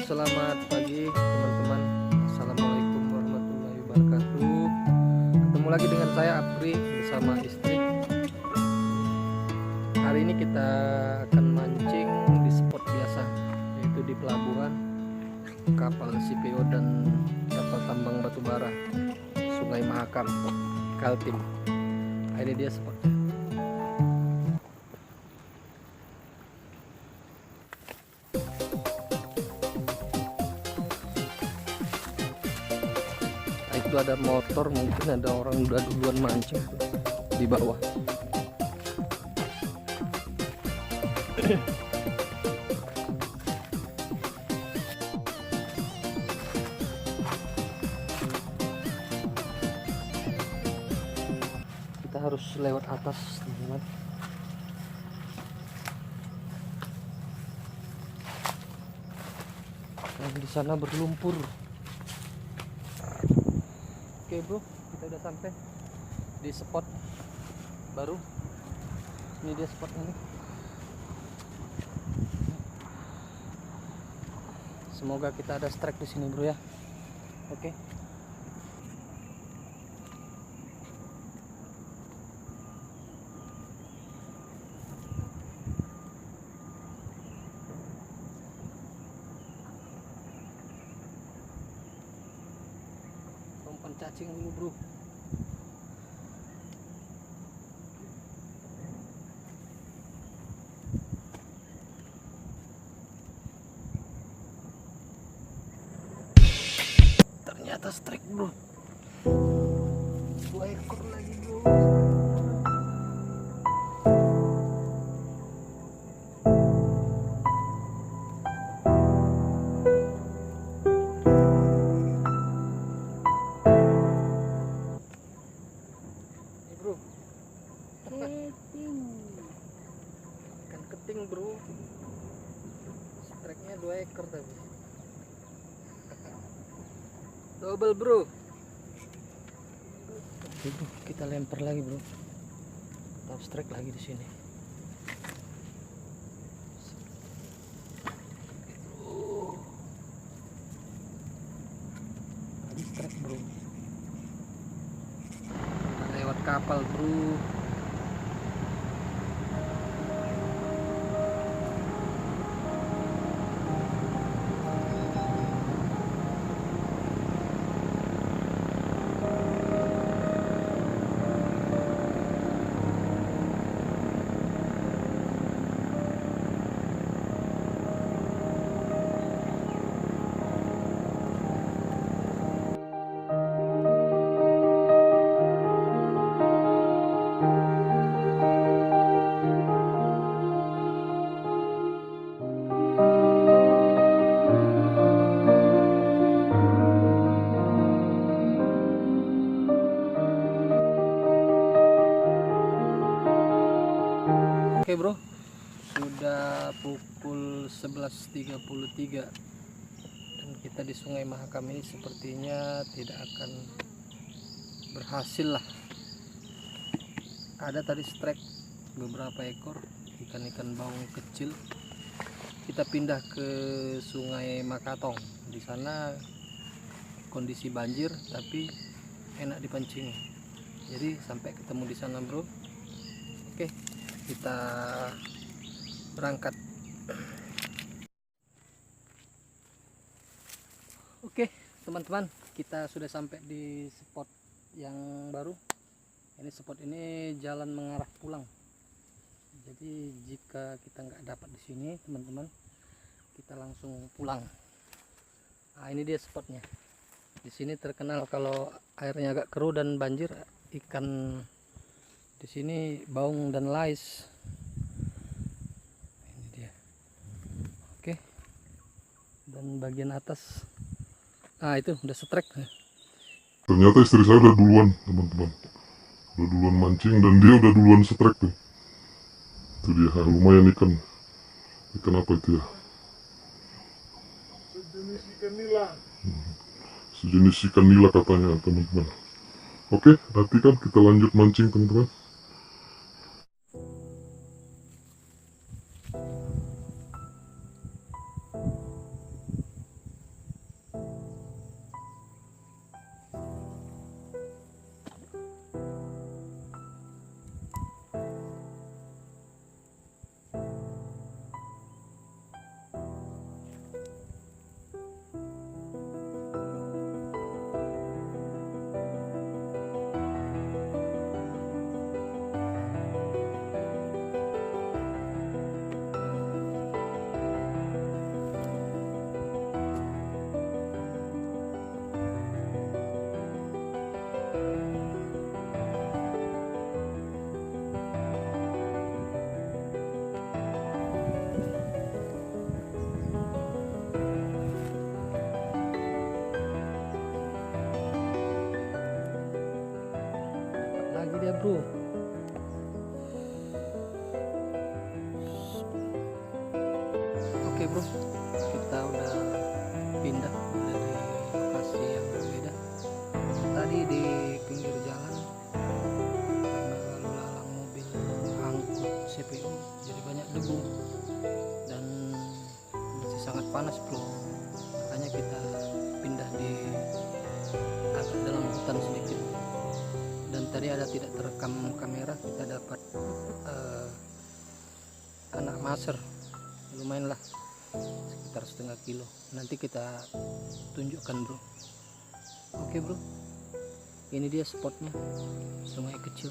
Selamat pagi teman-teman. Assalamualaikum warahmatullahi wabarakatuh. Ketemu lagi dengan saya Apri bersama istri. Hari ini kita akan mancing di spot biasa, yaitu di pelabuhan kapal CPO dan kapal tambang batubara Sungai Mahakam, Kaltim. Ini dia spotnya. Itu ada motor, mungkin ada orang udah duluan mancing di bawah. Kita harus lewat atas, teman-teman. Nah, di sana berlumpur. Oke bro, kita udah sampai di spot baru. Ini dia spotnya nih. Semoga kita ada strike di sini bro ya. Oke. Umpan cacing dulu bro. Ternyata strike bro. 2 ekor lagi bro. Bro, ikan keting bro, strike nya 2 ekor tapi double bro. Oke bro, kita lempar lagi bro, kita strike lagi di sini. Tadi strike bro, lewat kapal bro. Oke bro, sudah pukul 11.33 dan kita di Sungai Mahakam ini sepertinya tidak akan berhasil lah. Ada tadi strike beberapa ekor ikan-ikan baung kecil. Kita pindah ke Sungai Makatong. Di sana kondisi banjir tapi enak dipancing. Jadi sampai ketemu di sana bro. Oke, kita berangkat. Oke teman-teman, kita sudah sampai di spot yang baru. Ini spot ini jalan mengarah pulang. Jadi jika kita nggak dapat di sini teman-teman, kita langsung pulang. Nah ini dia spotnya. Di sini terkenal kalau airnya agak keruh dan banjir, ikan di sini baung dan lais. Ini dia. Oke. Dan bagian atas. Nah, itu udah strike. Ternyata istri saya udah duluan, teman-teman. Udah duluan mancing dan dia udah duluan strike tuh. Itu dia, lumayan ikan. Ikan apa itu ya? Sejenis ikan nila. Sejenis ikan nila katanya, teman-teman. Oke, nanti kan kita lanjut mancing, teman-teman. bro. Oke bro, kita udah pindah dari lokasi yang berbeda. Tadi di pinggir jalan karena lalu lalang mobil angkut CPU, jadi banyak debu dan masih sangat panas bro. Makanya kita pindah di agak dalam hutan sedikit. Dan tadi ada tidak terekam kamera, kita dapat anak maser, lumayan lah, sekitar setengah kilo. Nanti kita tunjukkan bro. Oke bro, ini dia spotnya, sungai kecil.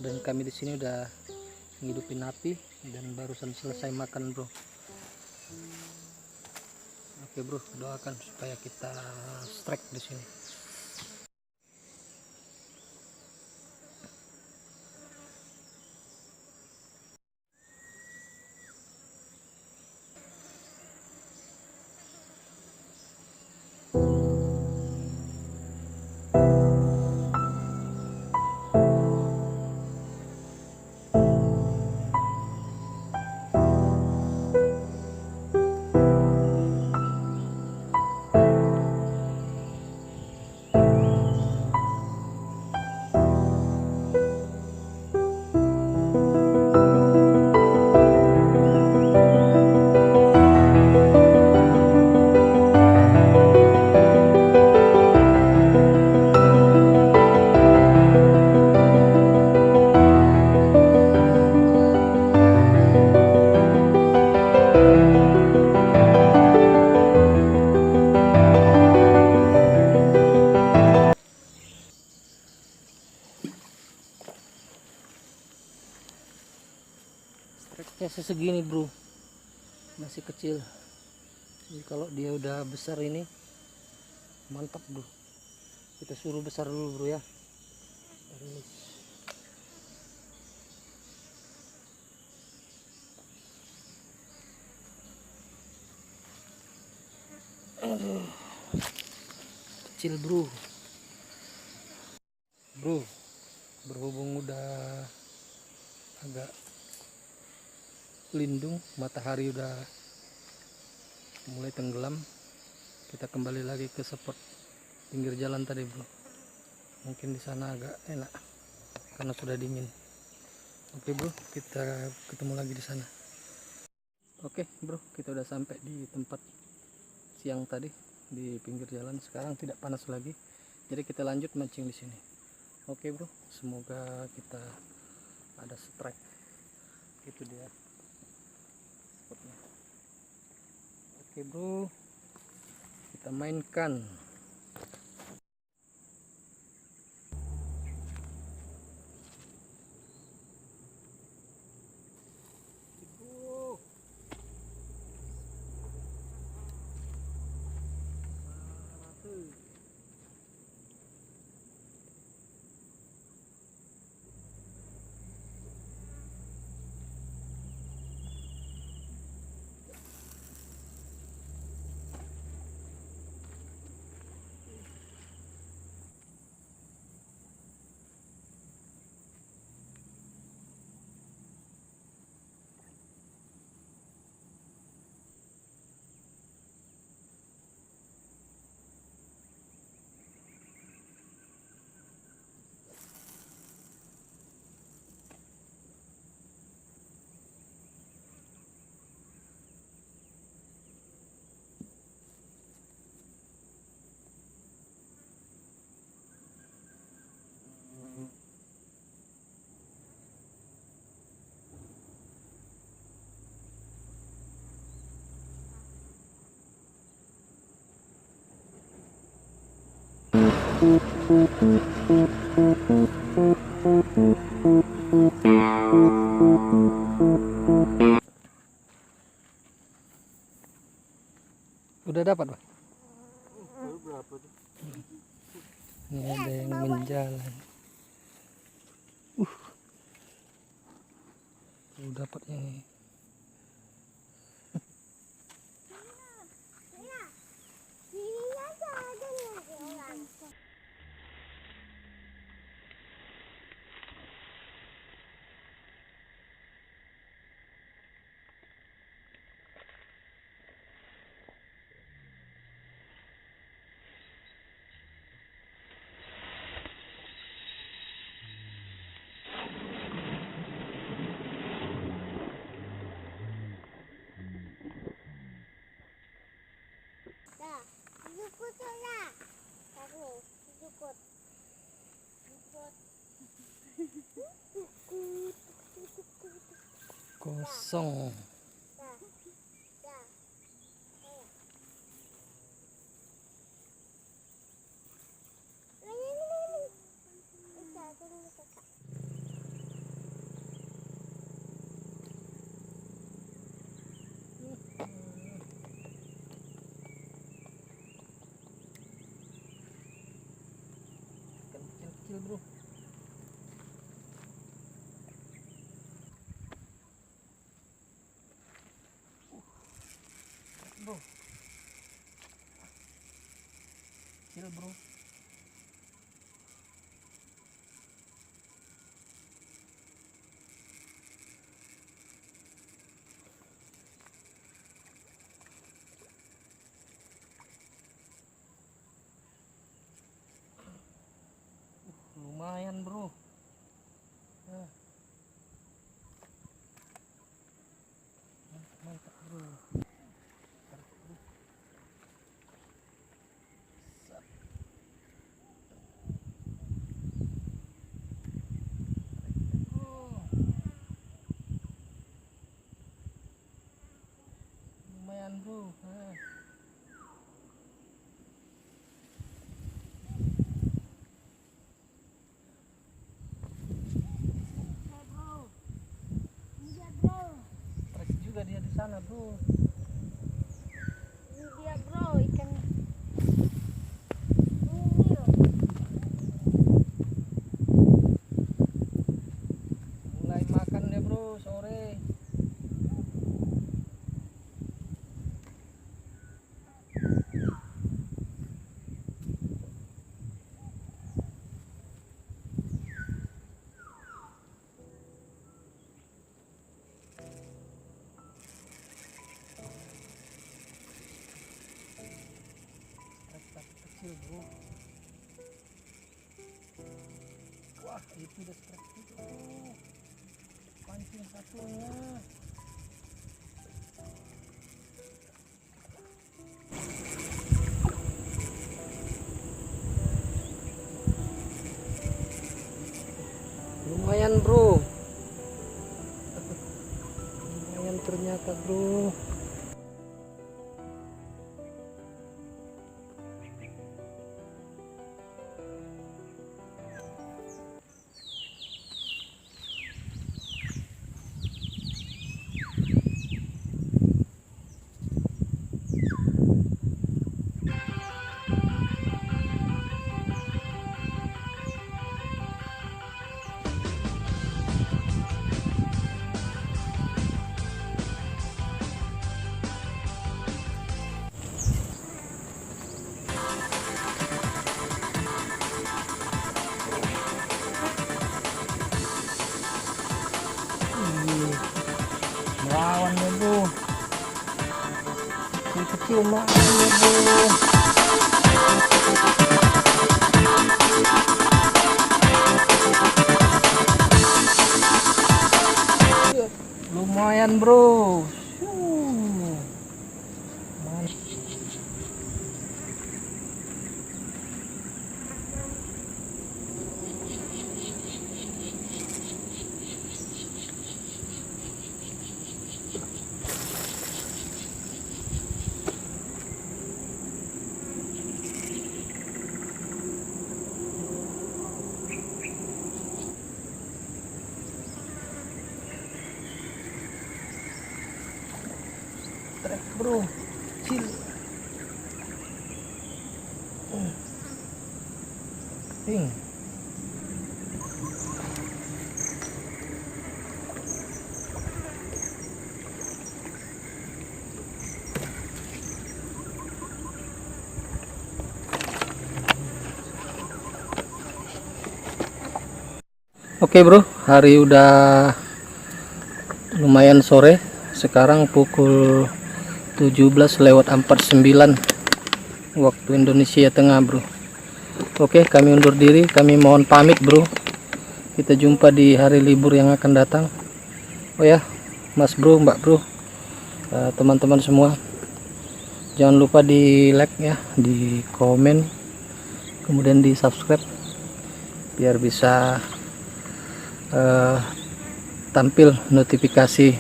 Dan kami di sini udah ngidupin api dan barusan selesai makan bro. Oke bro, doakan supaya kita strike di sini. Strike-nya sesegini bro, masih kecil. Jadi kalau dia udah besar ini mantap bro. Kita suruh besar dulu bro ya. Terus aduh, kecil bro. Bro, berhubung udah agak lindung, matahari udah mulai tenggelam, kita kembali lagi ke spot pinggir jalan tadi bro. Mungkin di sana agak enak karena sudah dingin. Oke bro, kita ketemu lagi di sana. Oke bro, kita udah sampai di tempat siang tadi di pinggir jalan. Sekarang tidak panas lagi, jadi kita lanjut mancing di sini. Oke bro, semoga kita ada strike. Itu dia spotnya. Oke bro, kita mainkan. Udah dapat Pak? Berapa tuh? Ini ada yang menjalan. Dapatnya nih. Langsung. Ikan kecil-kecil bro. Bro, kecil bro. Lumayan bro. Nah. Mantap bro. Lumayan bro. Nah. Strike juga dia di sana bro. Ini dia bro, ikan mungil. Mulai makan deh bro sore. Strike kecil bro. Wah itu udah strike juga bro. Pancing satunya. Lumayan bro. Lumayan ternyata bro. Melawan ya bro. Kecil-kecil melawan ya bro. Lumayan bro. Mantap. Trek bro, kecil. Ping. Oke bro, hari udah lumayan sore. Sekarang pukul 17:49 waktu Indonesia Tengah bro. Oke, kami undur diri, kami mohon pamit bro. Kita jumpa di hari libur yang akan datang. Oh ya, mas bro, mbak bro, teman-teman semua, jangan lupa di like ya, di komen, kemudian di subscribe biar bisa tampil notifikasi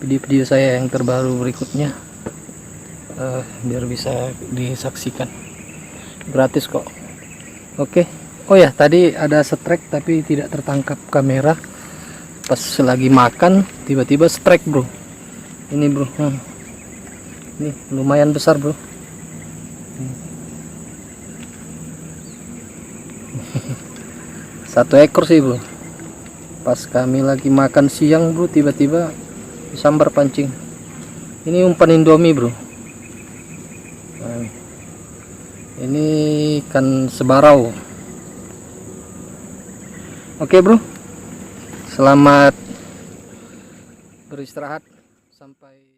video-video saya yang terbaru berikutnya, biar bisa disaksikan gratis kok. Oke. Oh ya, tadi ada strike tapi tidak tertangkap kamera. Pas lagi makan tiba-tiba strike bro. Ini bro, ini lumayan besar bro. Satu ekor sih bro. Pas kami lagi makan siang bro, tiba-tiba disambar pancing. Ini umpan Indomie bro. Nah, ini ikan sebarau. Oke bro, selamat beristirahat, sampai